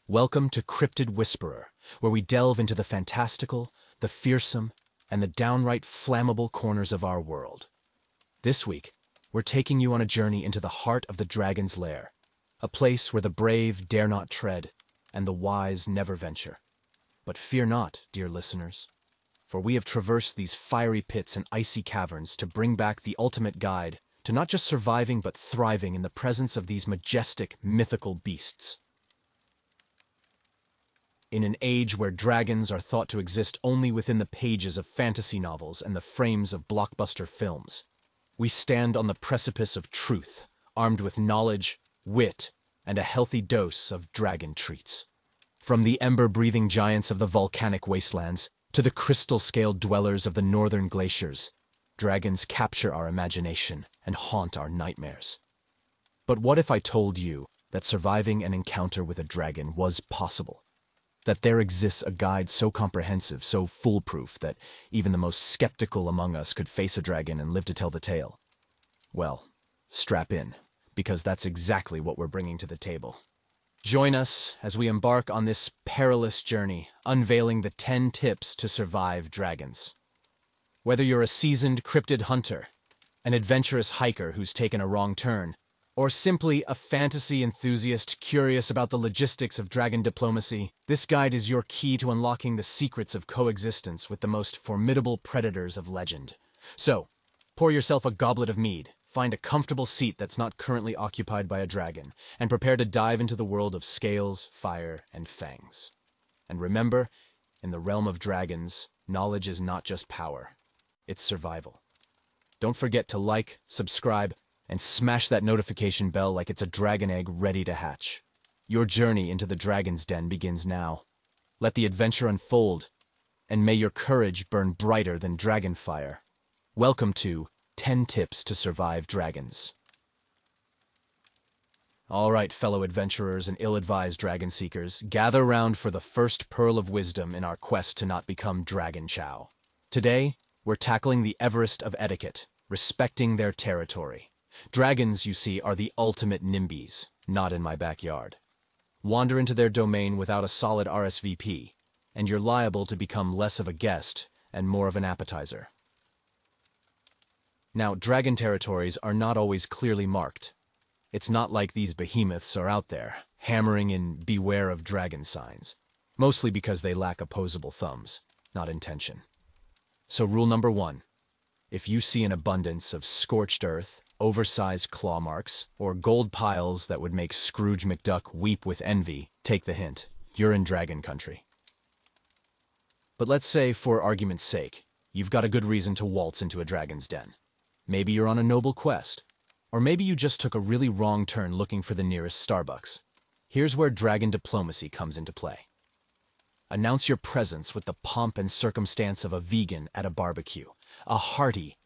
Welcome to Cryptid Whisperer, where we delve into the fantastical, the fearsome, and the downright flammable corners of our world. This week, we're taking you on a journey into the heart of the dragon's lair, a place where the brave dare not tread, and the wise never venture. But fear not, dear listeners, for we have traversed these fiery pits and icy caverns to bring back the ultimate guide to not just surviving but thriving in the presence of these majestic, mythical beasts. In an age where dragons are thought to exist only within the pages of fantasy novels and the frames of blockbuster films, we stand on the precipice of truth, armed with knowledge, wit, and a healthy dose of dragon treats. From the ember-breathing giants of the volcanic wastelands to the crystal-scaled dwellers of the northern glaciers, dragons capture our imagination and haunt our nightmares. But what if I told you that surviving an encounter with a dragon was possible? That there exists a guide so comprehensive, so foolproof, that even the most skeptical among us could face a dragon and live to tell the tale? Well, strap in, because that's exactly what we're bringing to the table. Join us as we embark on this perilous journey, unveiling the 10 tips to survive dragons. Whether you're a seasoned cryptid hunter, an adventurous hiker who's taken a wrong turn, or simply a fantasy enthusiast curious about the logistics of dragon diplomacy, this guide is your key to unlocking the secrets of coexistence with the most formidable predators of legend. So, pour yourself a goblet of mead, find a comfortable seat that's not currently occupied by a dragon, and prepare to dive into the world of scales, fire, and fangs. And remember, in the realm of dragons, knowledge is not just power, it's survival. Don't forget to like, subscribe, and smash that notification bell like it's a dragon egg ready to hatch. Your journey into the dragon's den begins now. Let the adventure unfold, and may your courage burn brighter than dragon fire. Welcome to 10 Tips to Survive Dragons. All right, fellow adventurers and ill-advised dragon seekers, gather round for the first pearl of wisdom in our quest to not become dragon chow. Today, we're tackling the Everest of etiquette, respecting their territory. Dragons, you see, are the ultimate NIMBYs, not in my backyard. Wander into their domain without a solid RSVP, and you're liable to become less of a guest and more of an appetizer. Now, dragon territories are not always clearly marked. It's not like these behemoths are out there, hammering in beware of dragon signs, mostly because they lack opposable thumbs, not intention. So rule number 1, if you see an abundance of scorched earth, oversized claw marks, or gold piles that would make Scrooge McDuck weep with envy, take the hint. You're in dragon country. But let's say, for argument's sake, you've got a good reason to waltz into a dragon's den. Maybe you're on a noble quest, or maybe you just took a really wrong turn looking for the nearest Starbucks. Here's where dragon diplomacy comes into play. Announce your presence with the pomp and circumstance of a vegan at a barbecue. A hearty,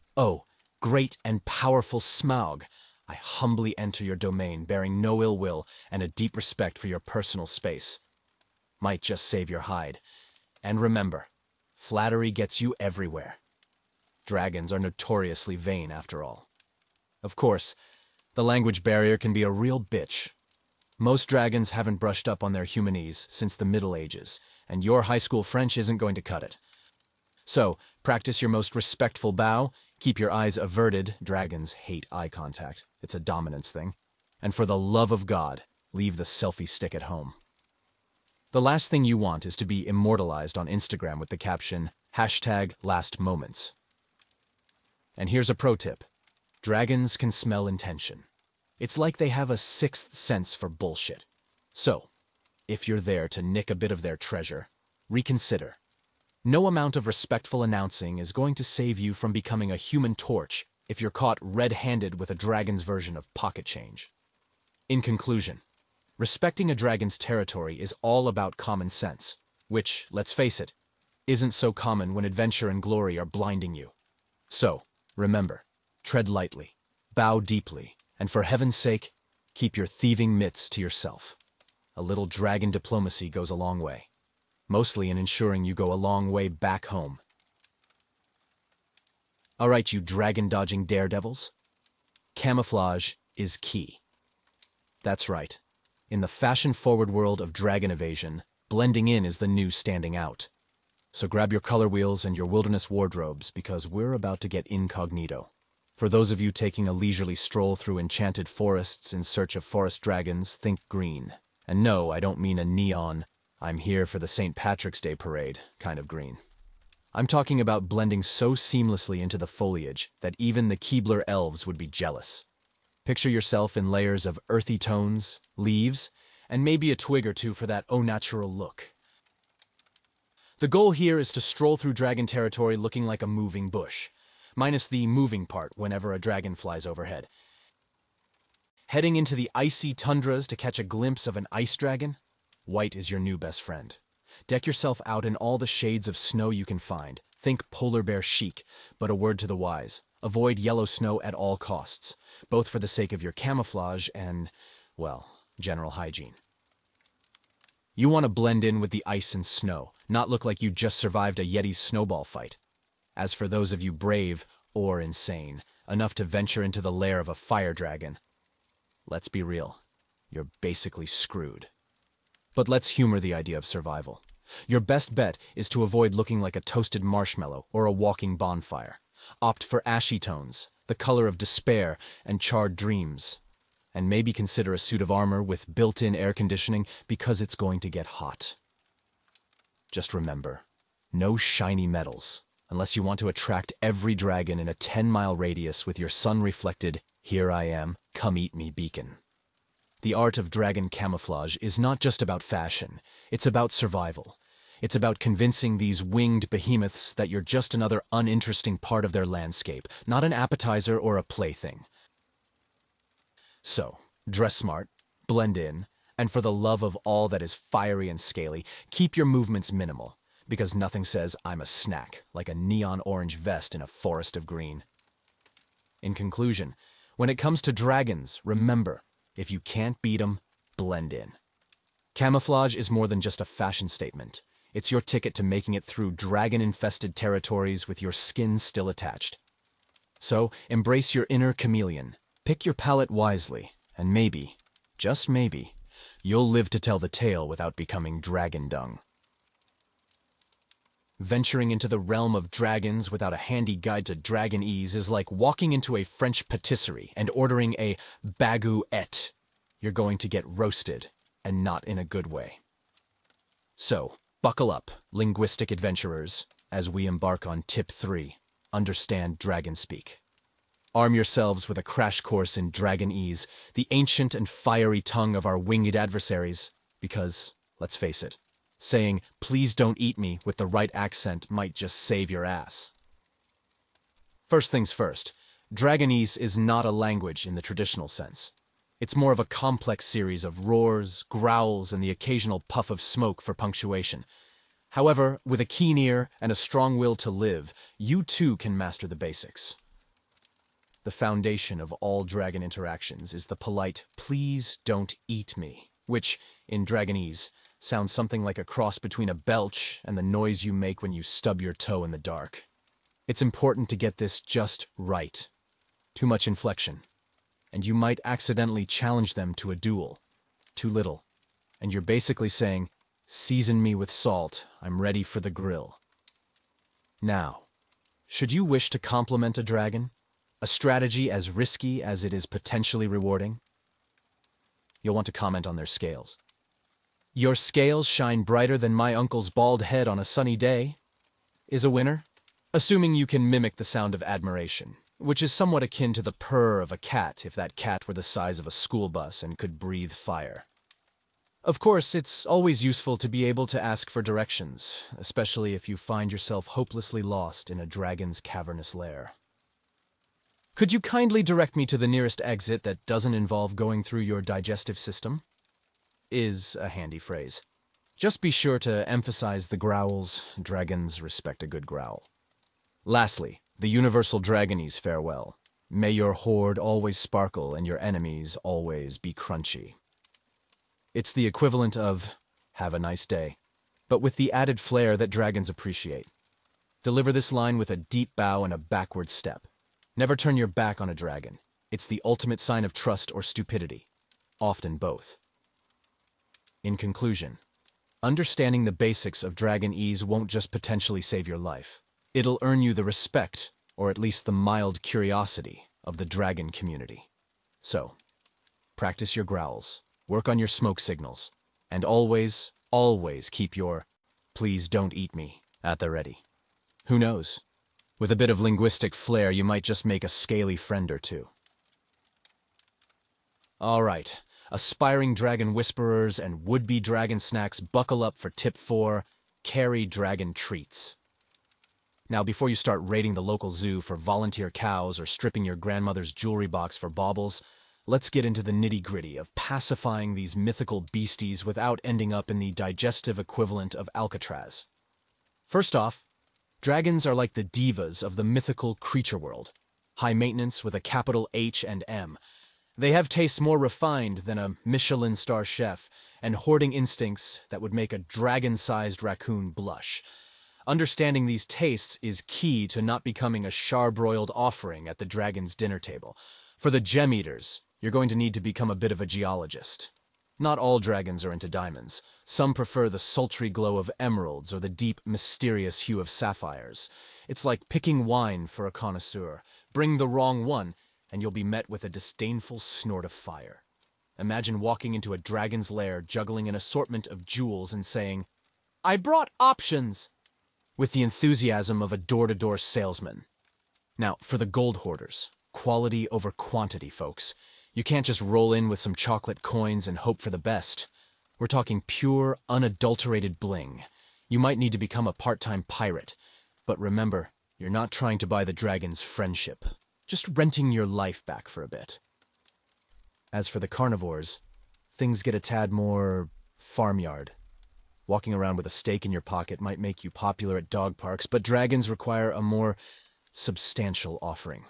great and powerful Smaug. I humbly enter your domain, bearing no ill will and a deep respect for your personal space. Might just save your hide. And remember, flattery gets you everywhere. Dragons are notoriously vain, after all. Of course, the language barrier can be a real bitch. Most dragons haven't brushed up on their humanese since the Middle Ages, and your high school French isn't going to cut it. So, practice your most respectful bow, keep your eyes averted. Dragons hate eye contact. It's a dominance thing. And for the love of God, leave the selfie stick at home. The last thing you want is to be immortalized on Instagram with the caption, #lastmoments. And here's a pro tip. Dragons can smell intention. It's like they have a sixth sense for bullshit. So, if you're there to nick a bit of their treasure, reconsider. No amount of respectful announcing is going to save you from becoming a human torch if you're caught red-handed with a dragon's version of pocket change. In conclusion, respecting a dragon's territory is all about common sense, which, let's face it, isn't so common when adventure and glory are blinding you. So, remember, tread lightly, bow deeply, and for heaven's sake, keep your thieving mitts to yourself. A little dragon diplomacy goes a long way. Mostly in ensuring you go a long way back home. All right, you dragon-dodging daredevils. Camouflage is key. That's right. In the fashion-forward world of dragon evasion, blending in is the new standing out. So grab your color wheels and your wilderness wardrobes because we're about to get incognito. For those of you taking a leisurely stroll through enchanted forests in search of forest dragons, think green. And no, I don't mean a neon, I'm here for the St. Patrick's Day parade kind of green. I'm talking about blending so seamlessly into the foliage that even the Keebler elves would be jealous. Picture yourself in layers of earthy tones, leaves, and maybe a twig or two for that au-natural look. The goal here is to stroll through dragon territory looking like a moving bush, minus the moving part whenever a dragon flies overhead. Heading into the icy tundras to catch a glimpse of an ice dragon? White is your new best friend. Deck yourself out in all the shades of snow you can find. Think polar bear chic, but a word to the wise. Avoid yellow snow at all costs, both for the sake of your camouflage and, well, general hygiene. You want to blend in with the ice and snow, not look like you just survived a Yeti's snowball fight. As for those of you brave, or insane, enough to venture into the lair of a fire dragon, let's be real, you're basically screwed. But let's humor the idea of survival. Your best bet is to avoid looking like a toasted marshmallow or a walking bonfire. Opt for ashy tones, the color of despair and charred dreams. And maybe consider a suit of armor with built-in air conditioning because it's going to get hot. Just remember, no shiny metals, unless you want to attract every dragon in a 10-mile radius with your sun-reflected, "Here I am, come eat me" beacon. The art of dragon camouflage is not just about fashion, it's about survival. It's about convincing these winged behemoths that you're just another uninteresting part of their landscape, not an appetizer or a plaything. So, dress smart, blend in, and for the love of all that is fiery and scaly, keep your movements minimal, because nothing says I'm a snack like a neon orange vest in a forest of green. In conclusion, when it comes to dragons, remember, if you can't beat 'em, blend in. Camouflage is more than just a fashion statement. It's your ticket to making it through dragon-infested territories with your skin still attached. So, embrace your inner chameleon, pick your palette wisely, and maybe, just maybe, you'll live to tell the tale without becoming dragon dung. Venturing into the realm of dragons without a handy guide to dragon ease is like walking into a French patisserie and ordering a baguette. You're going to get roasted, and not in a good way. So, buckle up, linguistic adventurers, as we embark on Tip 3, Understand Dragon Speak. Arm yourselves with a crash course in dragonese, the ancient and fiery tongue of our winged adversaries, because, let's face it, saying, "Please don't eat me" with the right accent might just save your ass. First things first, dragonese is not a language in the traditional sense. It's more of a complex series of roars, growls, and the occasional puff of smoke for punctuation. However, with a keen ear and a strong will to live, you too can master the basics. The foundation of all dragon interactions is the polite, "Please don't eat me," which, in dragonese, sounds something like a cross between a belch and the noise you make when you stub your toe in the dark. It's important to get this just right. Too much inflection, and you might accidentally challenge them to a duel. Too little, and you're basically saying, "Season me with salt, I'm ready for the grill." Now, should you wish to compliment a dragon, a strategy as risky as it is potentially rewarding, you'll want to comment on their scales. "Your scales shine brighter than my uncle's bald head on a sunny day" is a winner, assuming you can mimic the sound of admiration, which is somewhat akin to the purr of a cat if that cat were the size of a school bus and could breathe fire. Of course, it's always useful to be able to ask for directions, especially if you find yourself hopelessly lost in a dragon's cavernous lair. "Could you kindly direct me to the nearest exit that doesn't involve going through your digestive system?" is a handy phrase. Just be sure to emphasize the growls. Dragons respect a good growl. Lastly, the universal dragonese farewell. May your hoard always sparkle and your enemies always be crunchy. It's the equivalent of, "Have a nice day," but with the added flair that dragons appreciate. Deliver this line with a deep bow and a backward step. Never turn your back on a dragon. It's the ultimate sign of trust or stupidity. Often both. In conclusion, understanding the basics of Dragon Ease won't just potentially save your life. It'll earn you the respect, or at least the mild curiosity, of the dragon community. So, practice your growls, work on your smoke signals, and always, always keep your "please don't eat me" at the ready. Who knows? With a bit of linguistic flair, you might just make a scaly friend or two. All right, aspiring dragon whisperers and would-be dragon snacks, buckle up for tip 4, carry dragon treats. Now, before you start raiding the local zoo for volunteer cows or stripping your grandmother's jewelry box for baubles, let's get into the nitty-gritty of pacifying these mythical beasties without ending up in the digestive equivalent of Alcatraz. First off, dragons are like the divas of the mythical creature world, high maintenance with a capital H and M. They have tastes more refined than a Michelin star chef, and hoarding instincts that would make a dragon-sized raccoon blush. Understanding these tastes is key to not becoming a charbroiled offering at the dragon's dinner table. For the gem eaters, you're going to need to become a bit of a geologist. Not all dragons are into diamonds. Some prefer the sultry glow of emeralds or the deep, mysterious hue of sapphires. It's like picking wine for a connoisseur. Bring the wrong one, and you'll be met with a disdainful snort of fire. Imagine walking into a dragon's lair, juggling an assortment of jewels and saying, "I brought options," with the enthusiasm of a door-to-door salesman. Now, for the gold hoarders, quality over quantity, folks. You can't just roll in with some chocolate coins and hope for the best. We're talking pure, unadulterated bling. You might need to become a part-time pirate. But remember, you're not trying to buy the dragon's friendship. Just renting your life back for a bit. As for the carnivores, things get a tad more farmyard. Walking around with a steak in your pocket might make you popular at dog parks, but dragons require a more substantial offering.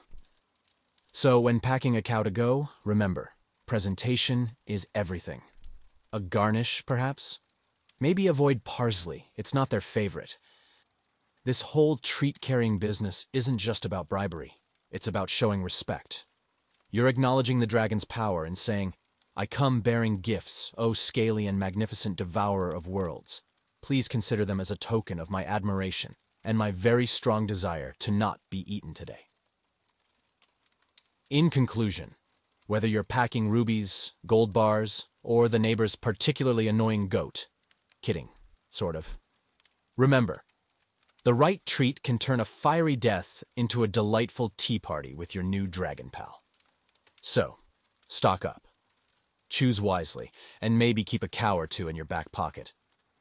So when packing a cow to go, remember, presentation is everything. A garnish, perhaps? Maybe avoid parsley, it's not their favorite. This whole treat-carrying business isn't just about bribery, it's about showing respect. You're acknowledging the dragon's power and saying, "I come bearing gifts, O scaly and magnificent devourer of worlds. Please consider them as a token of my admiration and my very strong desire to not be eaten today." In conclusion, whether you're packing rubies, gold bars, or the neighbor's particularly annoying goat, kidding, sort of, remember, the right treat can turn a fiery death into a delightful tea party with your new dragon pal. So, stock up. Choose wisely, and maybe keep a cow or two in your back pocket.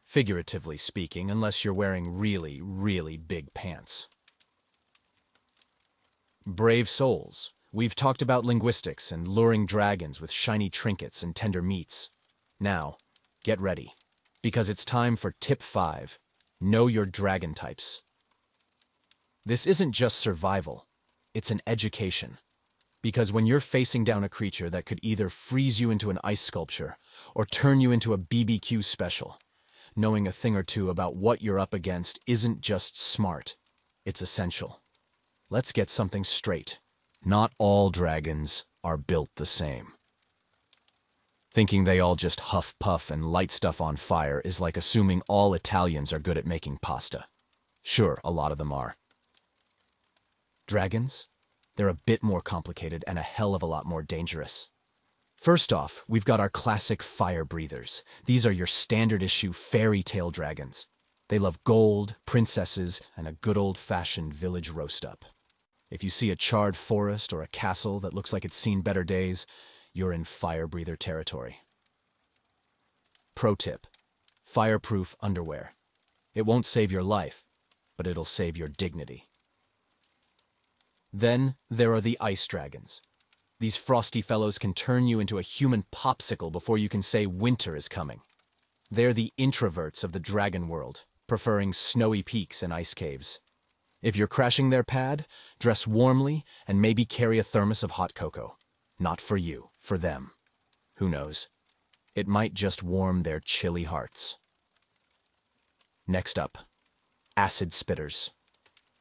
Figuratively speaking, unless you're wearing really, really big pants. Brave souls, we've talked about linguistics and luring dragons with shiny trinkets and tender meats. Now, get ready, because it's time for Tip 5, Know Your Dragon Types. This isn't just survival, it's an education. Because when you're facing down a creature that could either freeze you into an ice sculpture or turn you into a BBQ special, knowing a thing or two about what you're up against isn't just smart, it's essential. Let's get something straight. Not all dragons are built the same. Thinking they all just huff puff and light stuff on fire is like assuming all Italians are good at making pasta. Sure, a lot of them are. Dragons? They're a bit more complicated and a hell of a lot more dangerous. First off, we've got our classic fire breathers. These are your standard issue fairy tale dragons. They love gold, princesses, and a good old-fashioned village roast-up. If you see a charred forest or a castle that looks like it's seen better days, you're in fire breather territory. Pro tip: fireproof underwear. It won't save your life, but it'll save your dignity. Then there are the ice dragons. These frosty fellows can turn you into a human popsicle before you can say winter is coming. They're the introverts of the dragon world, preferring snowy peaks and ice caves. If you're crashing their pad, dress warmly and maybe carry a thermos of hot cocoa. Not for you, for them. Who knows? It might just warm their chilly hearts. Next up, acid spitters.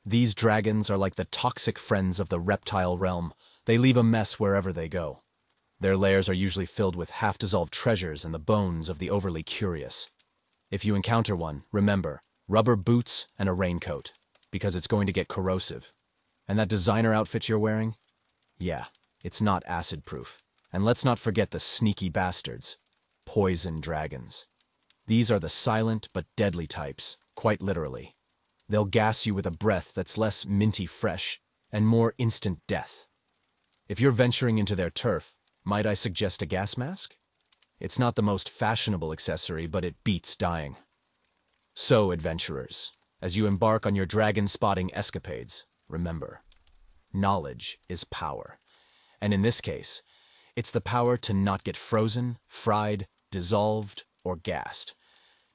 These dragons are like the toxic friends of the reptile realm. They leave a mess wherever they go. Their lairs are usually filled with half-dissolved treasures and the bones of the overly curious. If you encounter one, remember, rubber boots and a raincoat, because it's going to get corrosive. And that designer outfit you're wearing? Yeah, it's not acid-proof. And let's not forget the sneaky bastards, poison dragons. These are the silent but deadly types, quite literally. They'll gas you with a breath that's less minty fresh and more instant death. If you're venturing into their turf, might I suggest a gas mask? It's not the most fashionable accessory, but it beats dying. So, adventurers, as you embark on your dragon-spotting escapades, remember, knowledge is power. And in this case, it's the power to not get frozen, fried, dissolved, or gassed.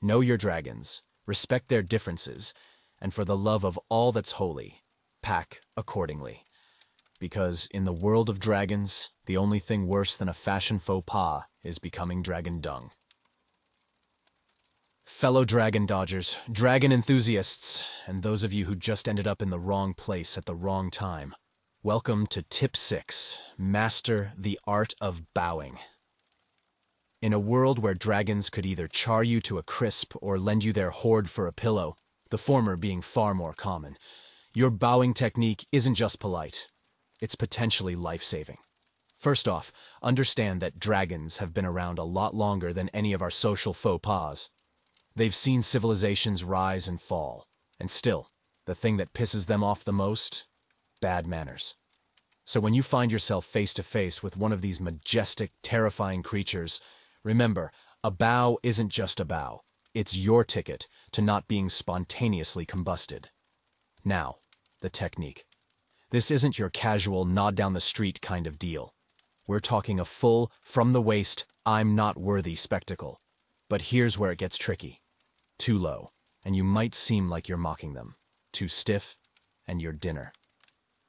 Know your dragons, respect their differences, and for the love of all that's holy, pack accordingly. Because in the world of dragons, the only thing worse than a fashion faux pas is becoming dragon dung. Fellow dragon dodgers, dragon enthusiasts, and those of you who just ended up in the wrong place at the wrong time, welcome to Tip 6, Master the Art of Bowing. In a world where dragons could either char you to a crisp or lend you their hoard for a pillow, the former being far more common, your bowing technique isn't just polite. It's potentially life-saving. First off, understand that dragons have been around a lot longer than any of our social faux pas. They've seen civilizations rise and fall, and still, the thing that pisses them off the most? Bad manners. So when you find yourself face to face with one of these majestic, terrifying creatures, remember, a bow isn't just a bow. It's your ticket to not being spontaneously combusted. Now, the technique. This isn't your casual nod down the street kind of deal. We're talking a full, from-the-waist, I'm-not-worthy spectacle. But here's where it gets tricky. Too low, and you might seem like you're mocking them. Too stiff, and you're dinner.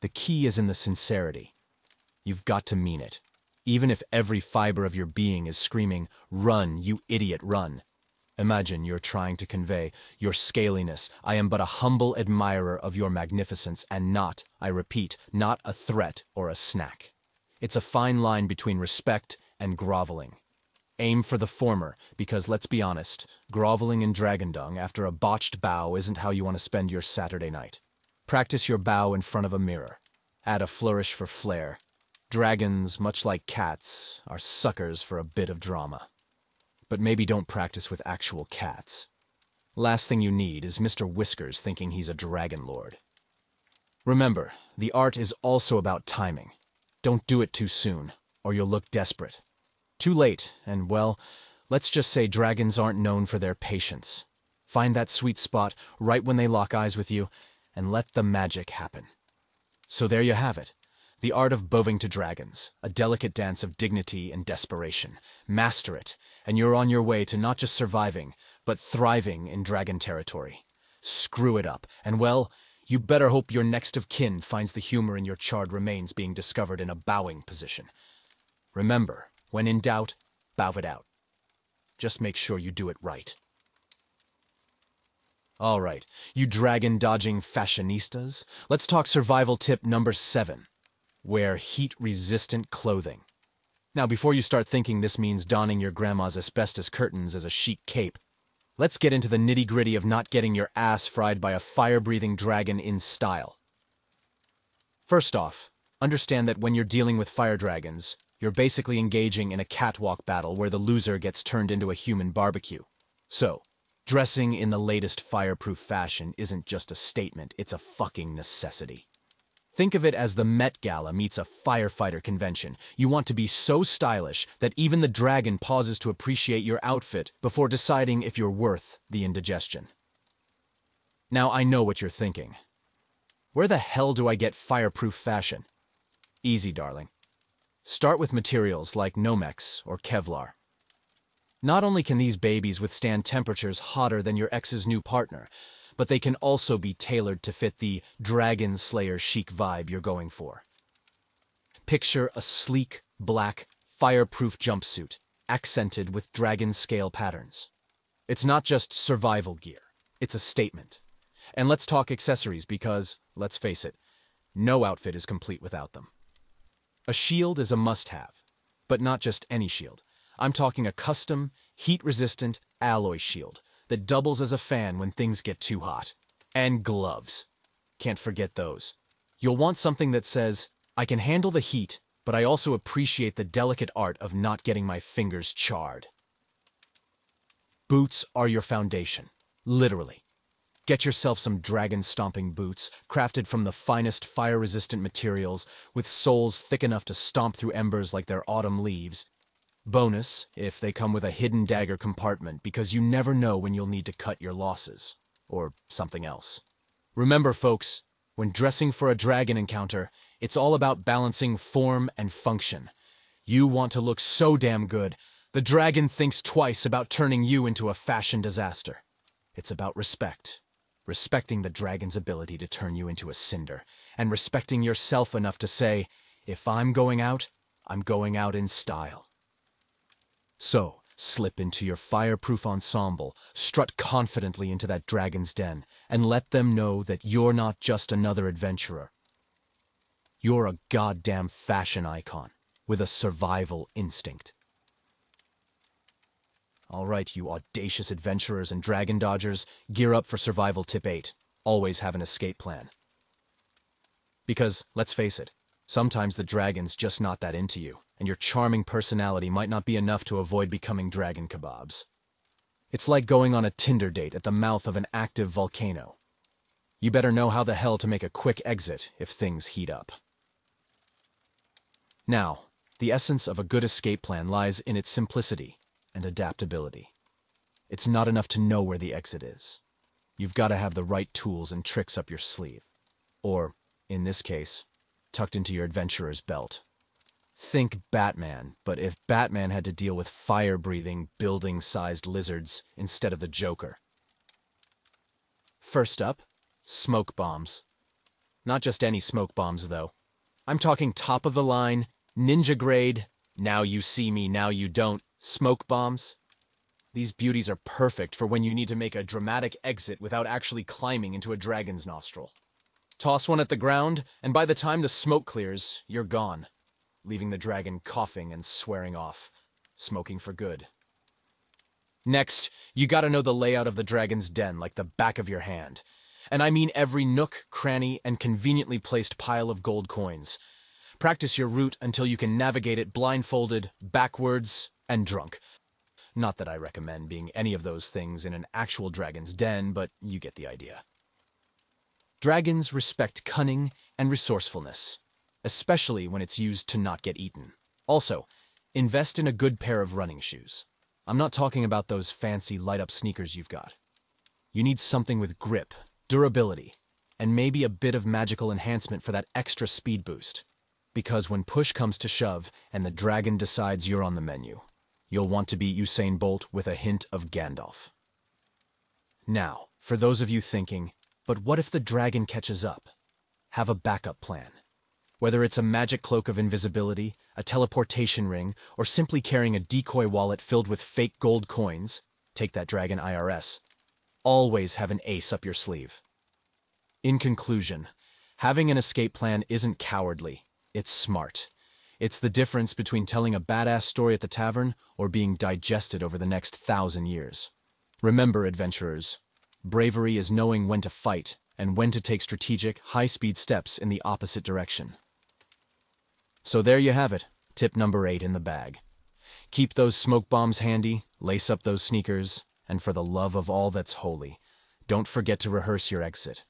The key is in the sincerity. You've got to mean it. Even if every fiber of your being is screaming, "Run, you idiot, run." Imagine you're trying to convey your scaliness. I am but a humble admirer of your magnificence and not, I repeat, not a threat or a snack. It's a fine line between respect and groveling. Aim for the former, because let's be honest, groveling in dragon dung after a botched bow isn't how you want to spend your Saturday night. Practice your bow in front of a mirror. Add a flourish for flair. Dragons, much like cats, are suckers for a bit of drama. But maybe don't practice with actual cats. Last thing you need is Mr. Whiskers thinking he's a dragon lord. Remember, the art is also about timing. Don't do it too soon, or you'll look desperate. Too late, and well, let's just say dragons aren't known for their patience. Find that sweet spot right when they lock eyes with you, and let the magic happen. So there you have it. The art of bowing to dragons, a delicate dance of dignity and desperation. Master it, and you're on your way to not just surviving, but thriving in dragon territory. Screw it up, and well, you better hope your next of kin finds the humor in your charred remains being discovered in a bowing position. Remember, when in doubt, bow it out. Just make sure you do it right. All right, you dragon-dodging fashionistas, let's talk survival tip number 7. Wear heat-resistant clothing. Now, before you start thinking this means donning your grandma's asbestos curtains as a chic cape, let's get into the nitty-gritty of not getting your ass fried by a fire-breathing dragon in style. First off, understand that when you're dealing with fire dragons, you're basically engaging in a catwalk battle where the loser gets turned into a human barbecue. So, dressing in the latest fireproof fashion isn't just a statement, it's a fucking necessity. Think of it as the Met Gala meets a firefighter convention. You want to be so stylish that even the dragon pauses to appreciate your outfit before deciding if you're worth the indigestion. Now I know what you're thinking. Where the hell do I get fireproof fashion? Easy, darling. Start with materials like Nomex or Kevlar. Not only can these babies withstand temperatures hotter than your ex's new partner, but they can also be tailored to fit the Dragon Slayer chic vibe you're going for. Picture a sleek, black, fireproof jumpsuit, accented with dragon scale patterns. It's not just survival gear, it's a statement. And let's talk accessories because, let's face it, no outfit is complete without them. A shield is a must-have. But not just any shield. I'm talking a custom, heat-resistant alloy shield that doubles as a fan when things get too hot. And gloves. Can't forget those. You'll want something that says, I can handle the heat, but I also appreciate the delicate art of not getting my fingers charred. Boots are your foundation. Literally. Get yourself some dragon-stomping boots, crafted from the finest fire-resistant materials, with soles thick enough to stomp through embers like they're autumn leaves. Bonus, if they come with a hidden dagger compartment, because you never know when you'll need to cut your losses. Or something else. Remember, folks, when dressing for a dragon encounter, it's all about balancing form and function. You want to look so damn good, the dragon thinks twice about turning you into a fashion disaster. It's about respect. Respecting the dragon's ability to turn you into a cinder, and respecting yourself enough to say, if I'm going out in style. So, slip into your fireproof ensemble, strut confidently into that dragon's den, and let them know that you're not just another adventurer. You're a goddamn fashion icon, with a survival instinct. All right, you audacious adventurers and dragon dodgers, gear up for survival tip 8. Always have an escape plan. Because, let's face it, sometimes the dragon's just not that into you, and your charming personality might not be enough to avoid becoming dragon kebabs. It's like going on a Tinder date at the mouth of an active volcano. You better know how the hell to make a quick exit if things heat up. Now, the essence of a good escape plan lies in its simplicity and adaptability. It's not enough to know where the exit is. You've got to have the right tools and tricks up your sleeve. Or, in this case, tucked into your adventurer's belt. Think Batman, but if Batman had to deal with fire-breathing, building-sized lizards instead of the Joker. First up, smoke bombs. Not just any smoke bombs, though. I'm talking top-of-the-line, ninja-grade, now you see me, now you don't, smoke bombs. These beauties are perfect for when you need to make a dramatic exit without actually climbing into a dragon's nostril. Toss one at the ground, and by the time the smoke clears, you're gone, leaving the dragon coughing and swearing off, smoking for good. Next, you gotta know the layout of the dragon's den like the back of your hand. And I mean every nook, cranny, and conveniently placed pile of gold coins. Practice your route until you can navigate it blindfolded, backwards, and drunk. Not that I recommend being any of those things in an actual dragon's den, but you get the idea. Dragons respect cunning and resourcefulness, especially when it's used to not get eaten. Also, invest in a good pair of running shoes. I'm not talking about those fancy light-up sneakers you've got. You need something with grip, durability, and maybe a bit of magical enhancement for that extra speed boost. Because when push comes to shove and the dragon decides you're on the menu, you'll want to be Usain Bolt with a hint of Gandalf. Now, for those of you thinking, but what if the dragon catches up? Have a backup plan. Whether it's a magic cloak of invisibility, a teleportation ring, or simply carrying a decoy wallet filled with fake gold coins, take that dragon IRS. Always have an ace up your sleeve. In conclusion, having an escape plan isn't cowardly, it's smart. It's the difference between telling a badass story at the tavern or being digested over the next 1,000 years. Remember, adventurers, bravery is knowing when to fight and when to take strategic, high-speed steps in the opposite direction. So there you have it, tip number 8 in the bag. Keep those smoke bombs handy, lace up those sneakers, and for the love of all that's holy, don't forget to rehearse your exit.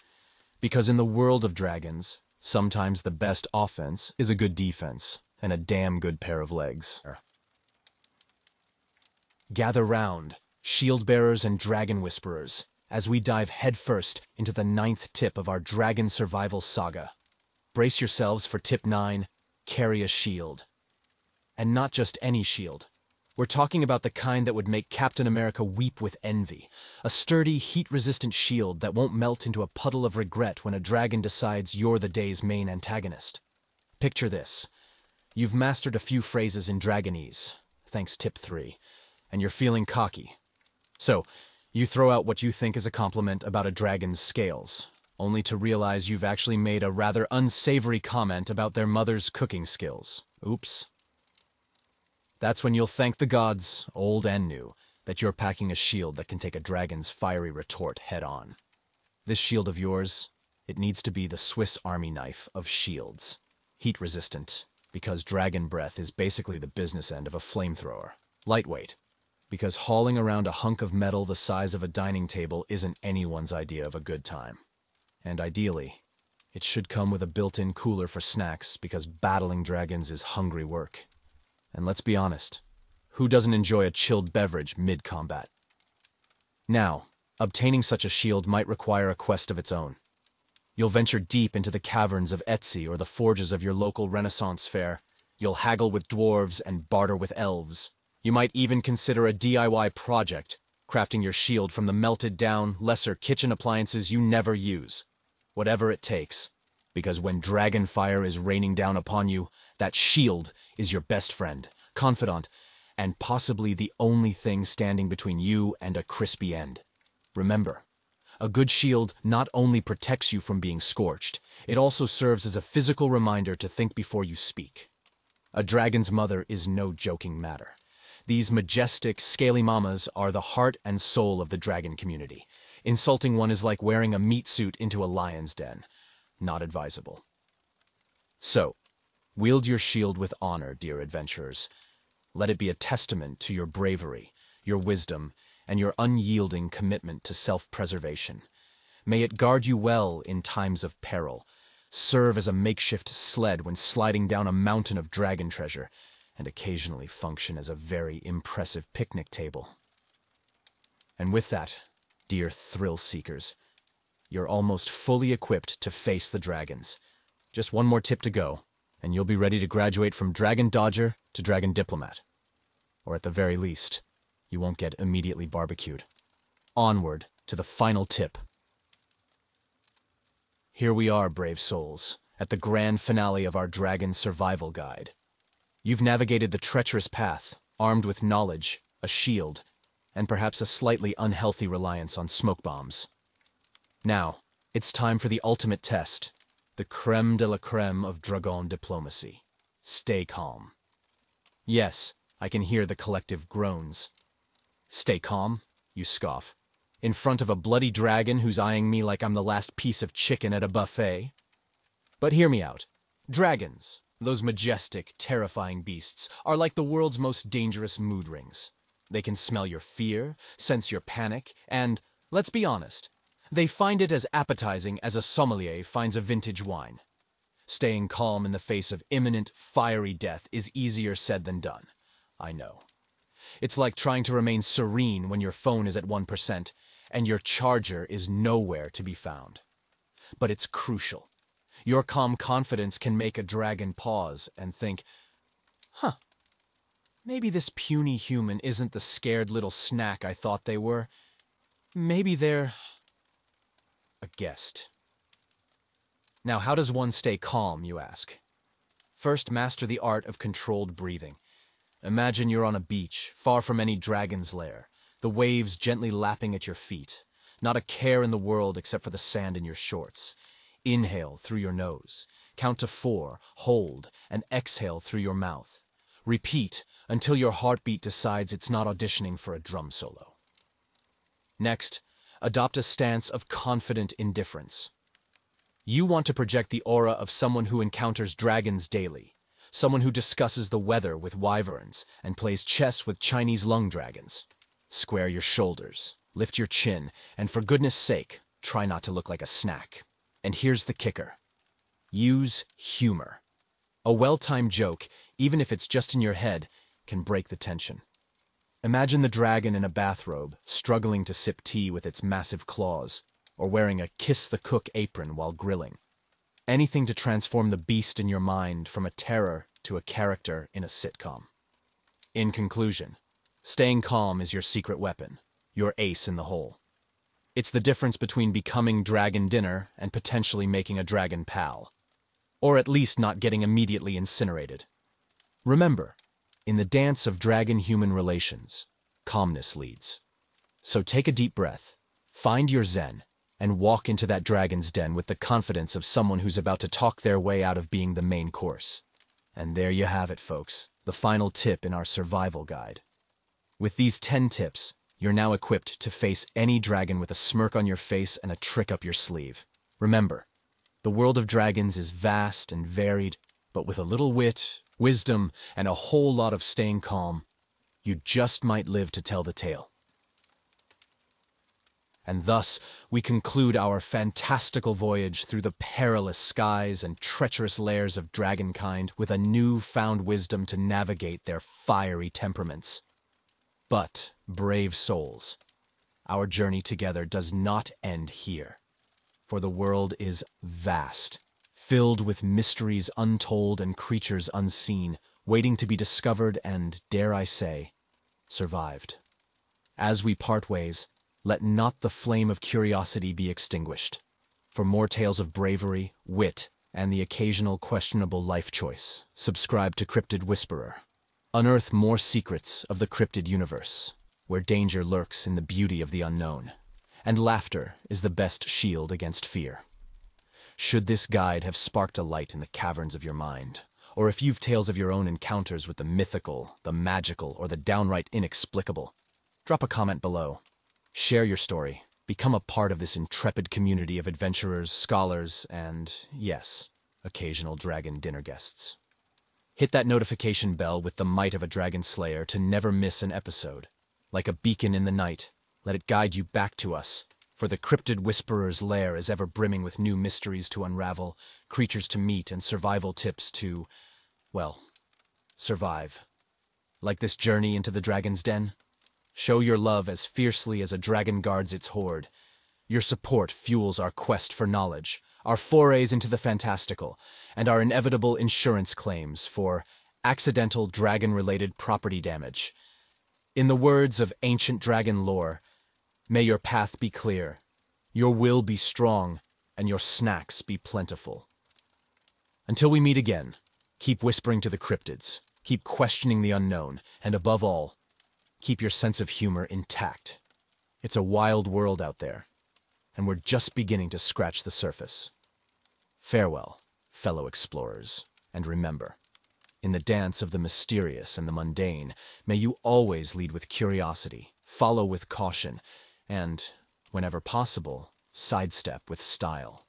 Because in the world of dragons, sometimes the best offense is a good defense and a damn good pair of legs. Gather round, shield bearers and dragon whisperers, as we dive headfirst into the 9th tip of our dragon survival saga. Brace yourselves for tip 9, carry a shield. And not just any shield. We're talking about the kind that would make Captain America weep with envy. A sturdy, heat-resistant shield that won't melt into a puddle of regret when a dragon decides you're the day's main antagonist. Picture this. You've mastered a few phrases in Dragonese, thanks tip 3, and you're feeling cocky. So, you throw out what you think is a compliment about a dragon's scales, only to realize you've actually made a rather unsavory comment about their mother's cooking skills. Oops. That's when you'll thank the gods, old and new, that you're packing a shield that can take a dragon's fiery retort head-on. This shield of yours, it needs to be the Swiss Army knife of shields. Heat-resistant, because dragon breath is basically the business end of a flamethrower. Lightweight, because hauling around a hunk of metal the size of a dining table isn't anyone's idea of a good time. And ideally, it should come with a built-in cooler for snacks because battling dragons is hungry work. And let's be honest, who doesn't enjoy a chilled beverage mid-combat? Now, obtaining such a shield might require a quest of its own. You'll venture deep into the caverns of Etsy or the forges of your local Renaissance fair. You'll haggle with dwarves and barter with elves. You might even consider a DIY project, crafting your shield from the melted-down, lesser kitchen appliances you never use. Whatever it takes, because when dragon fire is raining down upon you, that shield is your best friend, confidant, and possibly the only thing standing between you and a crispy end. Remember, a good shield not only protects you from being scorched, it also serves as a physical reminder to think before you speak. A dragon's mother is no joking matter. These majestic, scaly mamas are the heart and soul of the dragon community. Insulting one is like wearing a meat suit into a lion's den. Not advisable. So, wield your shield with honor, dear adventurers. Let it be a testament to your bravery, your wisdom, and your unyielding commitment to self-preservation. May it guard you well in times of peril, serve as a makeshift sled when sliding down a mountain of dragon treasure, and occasionally function as a very impressive picnic table. And with that, dear thrill-seekers, you're almost fully equipped to face the dragons. Just one more tip to go, and you'll be ready to graduate from Dragon Dodger to Dragon Diplomat. Or at the very least, you won't get immediately barbecued. Onward to the final tip. Here we are, brave souls, at the grand finale of our Dragon Survival Guide. You've navigated the treacherous path, armed with knowledge, a shield, and perhaps a slightly unhealthy reliance on smoke bombs. Now, it's time for the ultimate test, the creme de la creme of dragon diplomacy. Stay calm. Yes, I can hear the collective groans. Stay calm, you scoff, in front of a bloody dragon who's eyeing me like I'm the last piece of chicken at a buffet? But hear me out. Dragons, those majestic, terrifying beasts, are like the world's most dangerous mood rings. They can smell your fear, sense your panic, and, let's be honest, they find it as appetizing as a sommelier finds a vintage wine. Staying calm in the face of imminent, fiery death is easier said than done. I know. It's like trying to remain serene when your phone is at 1% and your charger is nowhere to be found. But it's crucial. Your calm confidence can make a dragon pause and think, maybe this puny human isn't the scared little snack I thought they were. Maybe they're a guest. Now, how does one stay calm, you ask? First, master the art of controlled breathing. Imagine you're on a beach, far from any dragon's lair, the waves gently lapping at your feet. Not a care in the world except for the sand in your shorts. Inhale through your nose, count to 4, hold, and exhale through your mouth. Repeat until your heartbeat decides it's not auditioning for a drum solo. Next, adopt a stance of confident indifference. You want to project the aura of someone who encounters dragons daily, someone who discusses the weather with wyverns and plays chess with Chinese lung dragons. Square your shoulders, lift your chin, and for goodness sake, try not to look like a snack. And here's the kicker. Use humor. A well-timed joke, even if it's just in your head, can break the tension. Imagine the dragon in a bathrobe, struggling to sip tea with its massive claws, or wearing a kiss-the-cook apron while grilling. Anything to transform the beast in your mind from a terror to a character in a sitcom. In conclusion, staying calm is your secret weapon, your ace in the hole. It's the difference between becoming dragon dinner and potentially making a dragon pal. Or at least not getting immediately incinerated. Remember, in the dance of dragon-human relations, calmness leads. So take a deep breath, find your zen, and walk into that dragon's den with the confidence of someone who's about to talk their way out of being the main course. And there you have it, folks. the final tip in our survival guide. With these 10 tips, you're now equipped to face any dragon with a smirk on your face and a trick up your sleeve. Remember, the world of dragons is vast and varied, but with a little wit, wisdom, and a whole lot of staying calm, you just might live to tell the tale. And thus, we conclude our fantastical voyage through the perilous skies and treacherous lairs of dragonkind with a new-found wisdom to navigate their fiery temperaments. But, brave souls, our journey together does not end here, for the world is vast, filled with mysteries untold and creatures unseen, waiting to be discovered and, dare I say, survived. As we part ways, let not the flame of curiosity be extinguished. For more tales of bravery, wit, and the occasional questionable life choice, subscribe to Cryptid Whisperer. Unearth more secrets of the cryptid universe, where danger lurks in the beauty of the unknown, and laughter is the best shield against fear. Should this guide have sparked a light in the caverns of your mind, or if you've tales of your own encounters with the mythical, the magical, or the downright inexplicable, drop a comment below. Share your story, become a part of this intrepid community of adventurers, scholars, and, yes, occasional dragon dinner guests. Hit that notification bell with the might of a dragon slayer to never miss an episode. Like a beacon in the night, let it guide you back to us, for the Cryptid Whisperer's lair is ever brimming with new mysteries to unravel, creatures to meet, and survival tips to, well, survive. Like this journey into the dragon's den? Show your love as fiercely as a dragon guards its hoard. Your support fuels our quest for knowledge, our forays into the fantastical, and our inevitable insurance claims for accidental dragon-related property damage. In the words of ancient dragon lore, may your path be clear, your will be strong, and your snacks be plentiful. Until we meet again, keep whispering to the cryptids, keep questioning the unknown, and above all, keep your sense of humor intact. It's a wild world out there, and we're just beginning to scratch the surface. Farewell, fellow explorers, and remember, in the dance of the mysterious and the mundane, may you always lead with curiosity, follow with caution, and, whenever possible, sidestep with style.